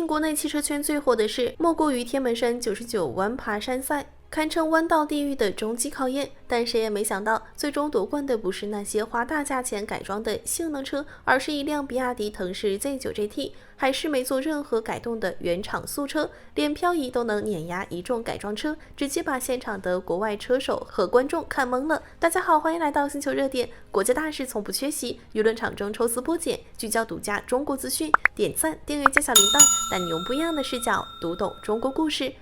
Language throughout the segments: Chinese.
国内汽车圈最火的事，莫过于天门山99弯爬山赛。堪称弯道地狱的终极考验，但谁也没想到，最终夺冠的不是那些花大价钱改装的性能车，而是一辆比亚迪腾势 Z9GT， 还是没做任何改动的原厂素车，连漂移都能碾压一众改装车，直接把现场的国外车手和观众看懵了。大家好，欢迎来到星球热点，国家大事从不缺席，舆论场中抽丝剥茧，聚焦独家中国资讯，点赞、订阅加小铃铛，带你用不一样的视角读懂中国故事。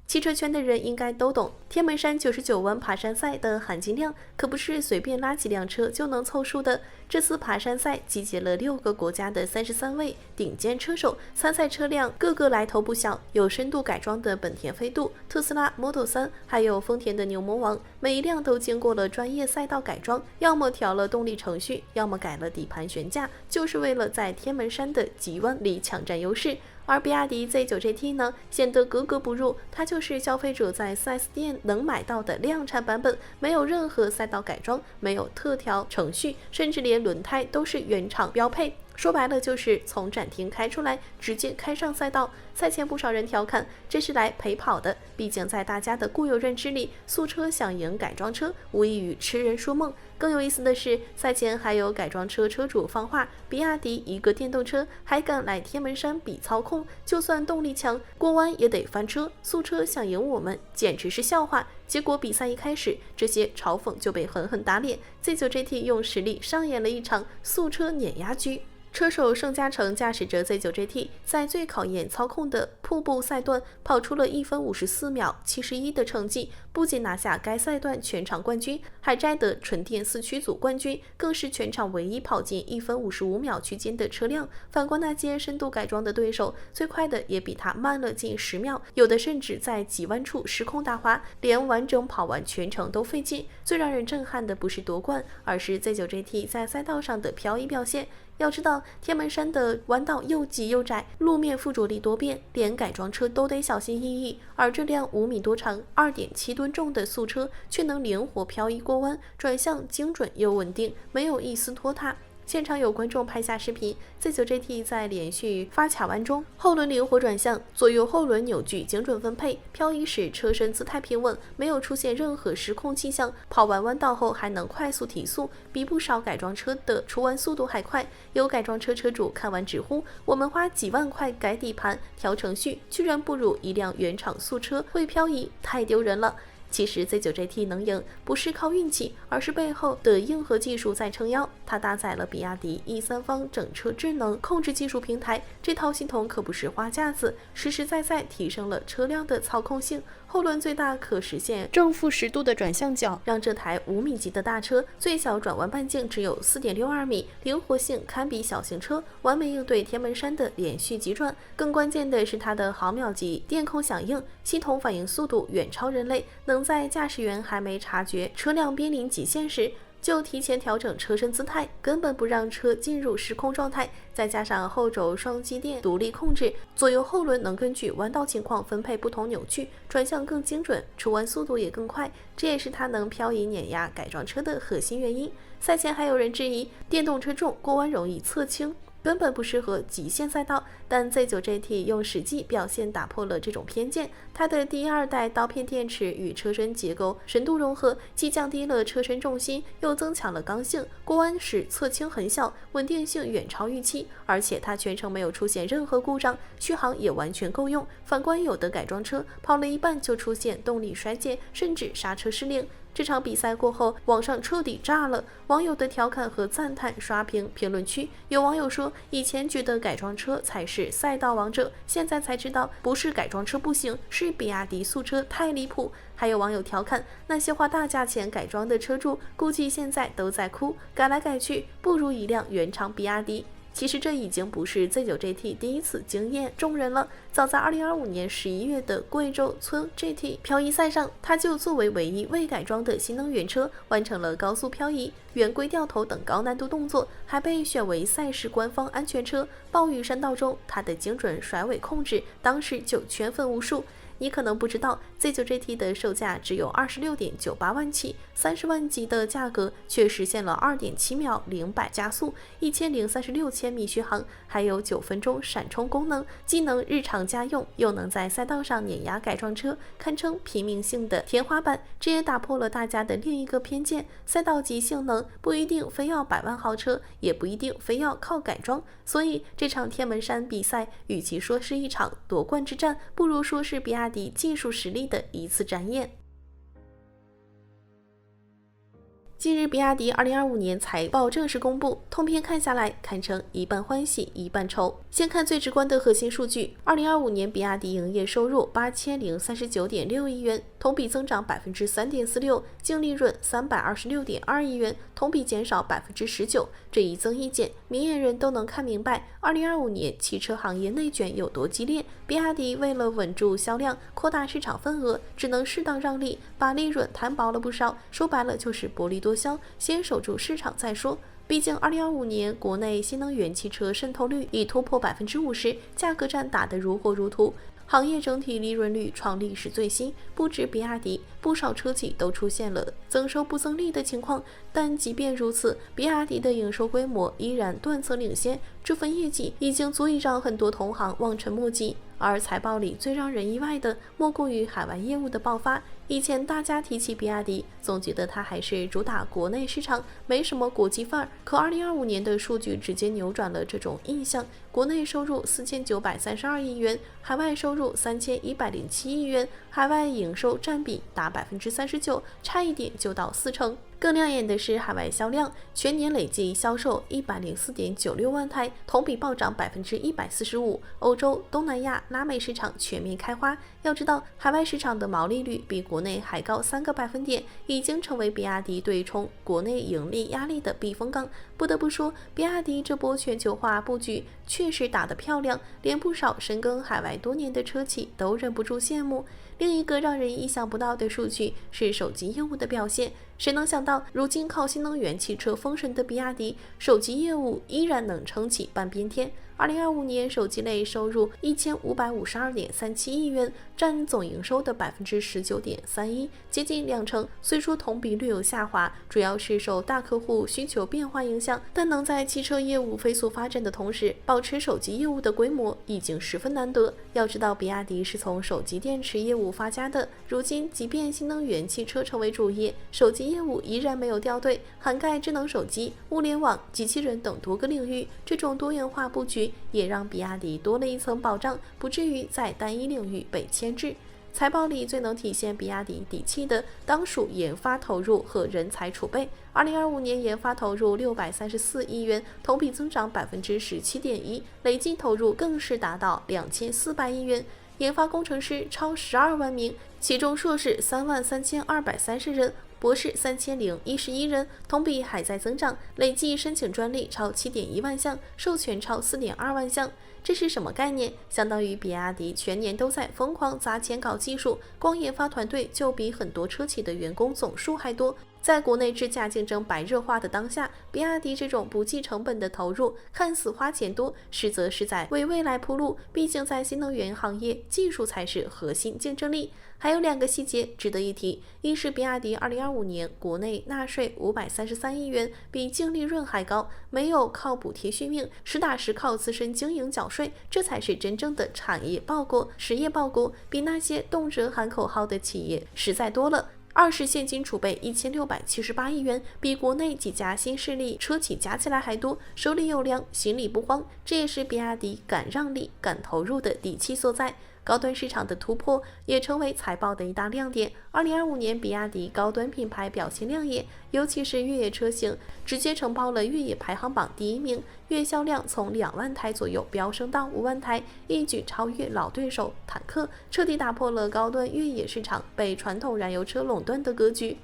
汽车圈的人应该都懂，天门山99弯爬山赛的含金量可不是随便拉几辆车就能凑数的。这次爬山赛集结了6个国家的33位顶尖车手，参赛车辆个个来头不小，有深度改装的本田飞度、特斯拉 Model 3，还有丰田的牛魔王，每一辆都经过了专业赛道改装，要么调了动力程序，要么改了底盘悬架，就是为了在天门山的急弯里抢占优势。而比亚迪 Z9GT 呢，显得格格不入，它就是消费者在 4S 店能买到的量产版本，没有任何赛道改装，没有特调程序，甚至连轮胎都是原厂标配。说白了就是从展厅开出来，直接开上赛道。赛前不少人调侃，这是来陪跑的。毕竟在大家的固有认知里，素车想赢改装车，无异于痴人说梦。更有意思的是，赛前还有改装车车主放话，比亚迪一个电动车还敢来天门山比操控，就算动力强，过弯也得翻车。素车想赢我们，简直是笑话。结果比赛一开始，这些嘲讽就被狠狠打脸。Z9GT 用实力上演了一场素车碾压局。车手盛嘉诚驾驶着 Z9GT 在最考验操控的瀑布赛段跑出了1分54秒71的成绩，不仅拿下该赛段全场冠军，还摘得纯电4驱组冠军，更是全场唯一跑进1分55秒区间的车辆。反观那些深度改装的对手，最快的也比他慢了近10秒，有的甚至在急弯处失控打滑，连完整跑完全程都费劲。最让人震撼的不是夺冠，而是 Z9GT 在赛道上的漂移表现。要知道，天门山的弯道又急又窄，路面附着力多变，连改装车都得小心翼翼。而这辆5米多长、2.7吨重的素车却能灵活漂移过弯，转向精准又稳定，没有一丝拖沓。现场有观众拍下视频 ，Z9GT 在连续发卡弯中，后轮灵活转向，左右后轮扭矩精准分配，漂移时车身姿态平稳，没有出现任何失控迹象。跑完弯道后还能快速提速，比不少改装车的出弯速度还快。有改装车车主看完直呼：“我们花几万块改底盘、调程序，居然不如一辆原厂素车会漂移，太丢人了。”其实 Z9GT 能赢不是靠运气，而是背后的硬核技术在撑腰。它搭载了比亚迪E3方整车智能控制技术平台，这套系统可不是花架子，实实在在提升了车辆的操控性。后轮最大可实现正负10度的转向角，让这台5米级的大车最小转弯半径只有4.62米，灵活性堪比小型车，完美应对天门山的连续急转。更关键的是它的毫秒级电控响应，系统反应速度远超人类，能在驾驶员还没察觉车辆濒临极限时，就提前调整车身姿态，根本不让车进入失控状态。再加上后轴双机电独立控制，左右后轮能根据弯道情况分配不同扭矩，转向更精准，出弯速度也更快。这也是它能漂移碾压改装车的核心原因。赛前还有人质疑电动车重，过弯容易侧倾，根本不适合极限赛道，但 Z9GT 用实际表现打破了这种偏见。它的第2代刀片电池与车身结构深度融合，既降低了车身重心，又增强了刚性，过弯时侧倾很小，稳定性远超预期。而且它全程没有出现任何故障，续航也完全够用。反观有的改装车跑了一半就出现动力衰减，甚至刹车失灵。这场比赛过后，网上彻底炸了，网友的调侃和赞叹刷屏评论区。有网友说，以前觉得改装车才是赛道王者，现在才知道不是改装车不行，是比亚迪素车太离谱。还有网友调侃，那些花大价钱改装的车主，估计现在都在哭，改来改去不如一辆原厂比亚迪。其实这已经不是 Z9GT 第一次惊艳众人了。早在2025年11月的贵州村 GT 漂移赛上，它就作为唯一未改装的新能源车，完成了高速漂移、圆规掉头等高难度动作，还被选为赛事官方安全车。暴雨山道中，它的精准甩尾控制当时就圈粉无数。你可能不知道 Z9GT 的售价只有26.98万起，30万级的价格却实现了2.7秒0-100加速，1036千米续航，还有9分钟闪充功能，既能日常家用，又能在赛道上碾压改装车，堪称平民性的天花板。这也打破了大家的另一个偏见，赛道级性能不一定非要100万豪车，也不一定非要靠改装。所以这场天门山比赛，与其说是一场夺冠之战，不如说是比亚迪技术实力的一次展演。近日，比亚迪2025年财报正式公布，通篇看下来，堪称一半欢喜一半愁。先看最直观的核心数据，2025年比亚迪营业收入8039.6亿元，同比增长3.46%，净利润326.2亿元，同比减少19%。这一增一减，明眼人都能看明白，2025年汽车行业内卷有多激烈。比亚迪为了稳住销量、扩大市场份额，只能适当让利，把利润摊薄了不少。说白了就是薄利多销，先守住市场再说。毕竟2025年国内新能源汽车渗透率已突破50%，价格战打得如火如荼，行业整体利润率创历史最新。不止比亚迪，不少车企都出现了增收不增利的情况。但即便如此，比亚迪的营收规模依然断层领先，这份业绩已经足以让很多同行望尘莫及。而财报里最让人意外的，莫过于海外业务的爆发。以前大家提起比亚迪，总觉得它还是主打国内市场，没什么国际范儿。可2025年的数据直接扭转了这种印象，国内收入4932亿元，海外收入3107亿元，海外营收占比达39%，差一点就到40%。更亮眼的是海外销量，全年累计销售104.96万台，同比暴涨145%。欧洲、东南亚、拉美市场全面开花。要知道，海外市场的毛利率比国内还高3个百分点，已经成为比亚迪对冲国内盈利压力的避风港。不得不说，比亚迪这波全球化布局确实打得漂亮，连不少深耕海外多年的车企都忍不住羡慕。另一个让人意想不到的数据是手机业务的表现。谁能想到，如今靠新能源汽车封神的比亚迪，手机业务依然能撑起半边天。2025年手机类收入1552.37亿元，占总营收的19.31%，接近20%。虽说同比略有下滑，主要是受大客户需求变化影响，但能在汽车业务飞速发展的同时，保持手机业务的规模已经十分难得。要知道，比亚迪是从手机电池业务发家的，如今即便新能源汽车成为主业，手机业务依然没有掉队，涵盖智能手机、物联网、机器人等多个领域。这种多元化布局也让比亚迪多了一层保障，不至于在单一领域被牵制。财报里最能体现比亚迪底气的，当属研发投入和人才储备。2025年研发投入634亿元，同比增长17.1%，累计投入更是达到2400亿元。研发工程师超12万名，其中硕士33230人，博士3011人，同比还在增长，累计申请专利超7.1万项，授权超4.2万项。这是什么概念？相当于比亚迪全年都在疯狂砸钱搞技术，光研发团队就比很多车企的员工总数还多。在国内智驾竞争白热化的当下，比亚迪这种不计成本的投入，看似花钱多，实则是在为未来铺路。毕竟在新能源行业，技术才是核心竞争力。还有2个细节值得一提，一是比亚迪2025年国内纳税533亿元，比净利润还高，没有靠补贴续命，实打实靠自身经营缴税，这才是真正的产业报国、实业报国，比那些动辄喊口号的企业实在多了。二是现金储备1678亿元，比国内几家新势力车企加起来还多，手里有粮，心里不慌，这也是比亚迪敢让利、敢投入的底气所在。高端市场的突破也成为财报的一大亮点。2025年，比亚迪高端品牌表现亮眼，尤其是越野车型，直接承包了越野排行榜第1名，月销量从2万台左右飙升到5万台，一举超越老对手坦克，彻底打破了高端越野市场被传统燃油车垄断的格局。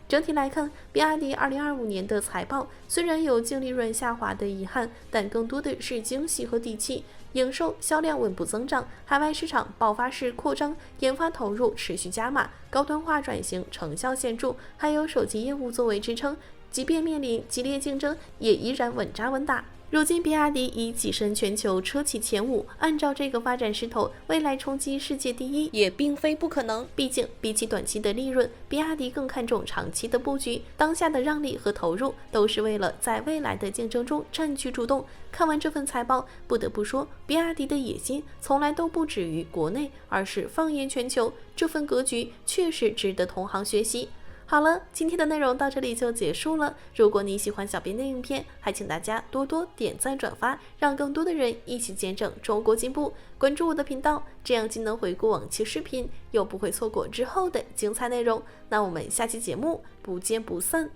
整体来看，比亚迪2025年的财报虽然有净利润下滑的遗憾，但更多的是惊喜和底气。营收销量稳步增长，海外市场爆发式扩张，研发投入持续加码，高端化转型成效显著，还有手机业务作为支撑，即便面临激烈竞争，也依然稳扎稳打。如今比亚迪已跻身全球车企前5，按照这个发展势头，未来冲击世界第1也并非不可能。毕竟比起短期的利润，比亚迪更看重长期的布局，当下的让利和投入都是为了在未来的竞争中占据主动。看完这份财报，不得不说，比亚迪的野心从来都不止于国内，而是放眼全球，这份格局确实值得同行学习。好了，今天的内容到这里就结束了。如果你喜欢小编的影片，还请大家多多点赞转发，让更多的人一起见证中国进步。关注我的频道，这样既能回顾往期视频，又不会错过之后的精彩内容。那我们下期节目不见不散。